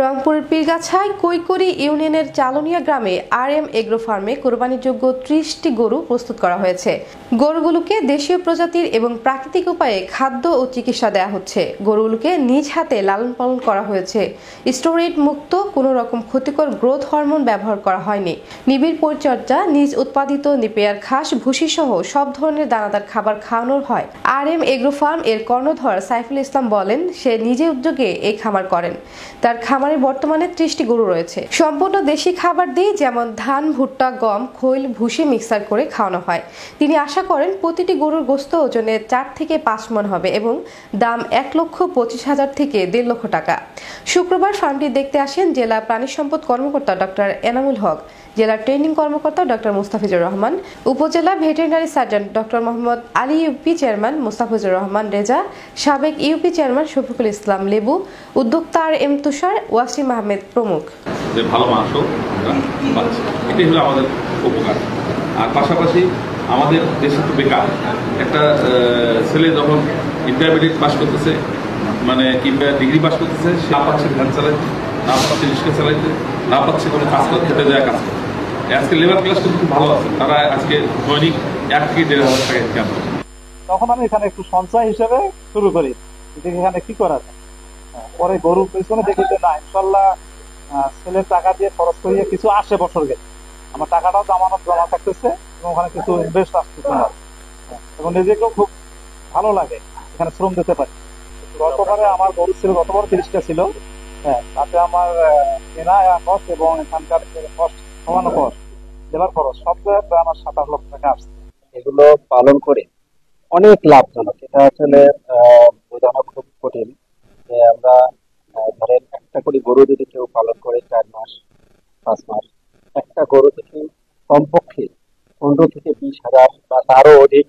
রংপুরের পীরগাছায় কৈকরি ইউনিয়নের চালনিয়া গ্রামে RM এগ্রো ফার্মে কোরবানিযোগ্য 30টি গরু প্রস্তুত করা হয়েছে। গরুগুলোকে দেশীয় প্রজাতির এবং প্রাকৃতিক উপায়ে খাদ্য ও চিকিৎসা দেওয়া হচ্ছে। গরুগুলোকে নিজ হাতে লালন পালন করা হয়েছে। স্টেরয়েড মুক্ত, কোনো রকম ক্ষতিকর গ্রোথ হরমোন ব্যবহার করা হয়নি। নিবিড় পরিচর্যা, নিজ উৎপাদিত নেপিয়ার ঘাস, ভুসি সহ সব ধরনের দানাদার খাবার খাওয়ানোর হয়। RM এগ্রো ফার্ম এর কর্ণধর সাইফুল ইসলাম বলেন, সে নিজে উদ্যোগে এই খামার করেন। তার খামারে বর্তমানে 30টি গরু রয়েছে। সম্পূর্ণ দেশি খাবার দিয়ে, যেমন ধান, ভুট্টা, গম, খৈল, ভুসি মিক্সার করে খাওয়ানো হয়। তিনি আশা করেন প্রতিটি গরুর গোশত ওজনে 4 থেকে 5 মণ হবে এবং দাম 1,25,000 থেকে 1.5 লক্ষ টাকা। শুক্রবার ফার্মটি দেখতে আসেন জেলা প্রাণী সম্পদ কর্মকর্তা ডক্টর এনামুল হক, জেলা ট্রেনিং কর্মকর্তা ডক্টর মুস্তাফিজুর রহমান, উপজেলা veterinary surgeon doctor Mohammad Ali, UP chairman Mustafizur Rahman Reza, সাবেক ইউপি চেয়ারম্যান শফিকুল ইসলাম লেবু, উদ্যোক্তা RM তুষার, ওয়াসিম আহমেদ প্রমুখ। ভালো মাংস পাচ্ছে, এটাই হলো আমাদের উপকার। আর পাশাপাশি আমাদের দেশে তো বেকার একটা ছেলে যখন ইন্টারমিডিয়েট পাস করতেছে, মানে কিংবা ডিগ্রি পাস করতেছে, সে না পাচ্ছে ভ্যান চালাইতে, না পাচ্ছে রিক্সা চালাইতে, না পাচ্ছে কোনো কাজ করতে, খেতে যায় কাজ করতে। আজকে লেবার ক্লাস কিন্তু খুব ভালো আছে, তারা আজকে দৈনিক 1 থেকে 1,500 টাকা ইনকাম করে। তখন আমি এখানে একটু সঞ্চয় হিসেবে শুরু করি, এখানে কি করা যায়। পরে গরুর পেছনে দেখি যে না, ইনশাল্লাহ ছেলের টাকা দিয়ে খরচ করিয়ে কিছু আসে, বছর গেলে আমার টাকাটাও জামানত জমা থাকতেছে এবং ওখানে কিছু ইনভেস্ট আসতেছে এবং নিজেকেও খুব ভালো লাগে, এখানে শ্রম দিতে পারি। গতবারে আমার গরু ছিল, গতবার 30টা ছিল, তাতে আমার কেনা কষ্ট এবং এখানকার কষ্ট সমানো খরচ, লেবার খরচ সব জায়গায় প্রায় আমার 27 লক্ষ টাকা আসছে। এগুলো পালন করে অনেক লাভজনক। এটা আসলে বোঝানো খুব কঠিন যে আমরা ধরেন একটা করে গরু যদি কেউ পালন করে 4 মাস 5 মাস, একটা গরু থেকে কমপক্ষে 15 থেকে 20 হাজার বা তারও অধিক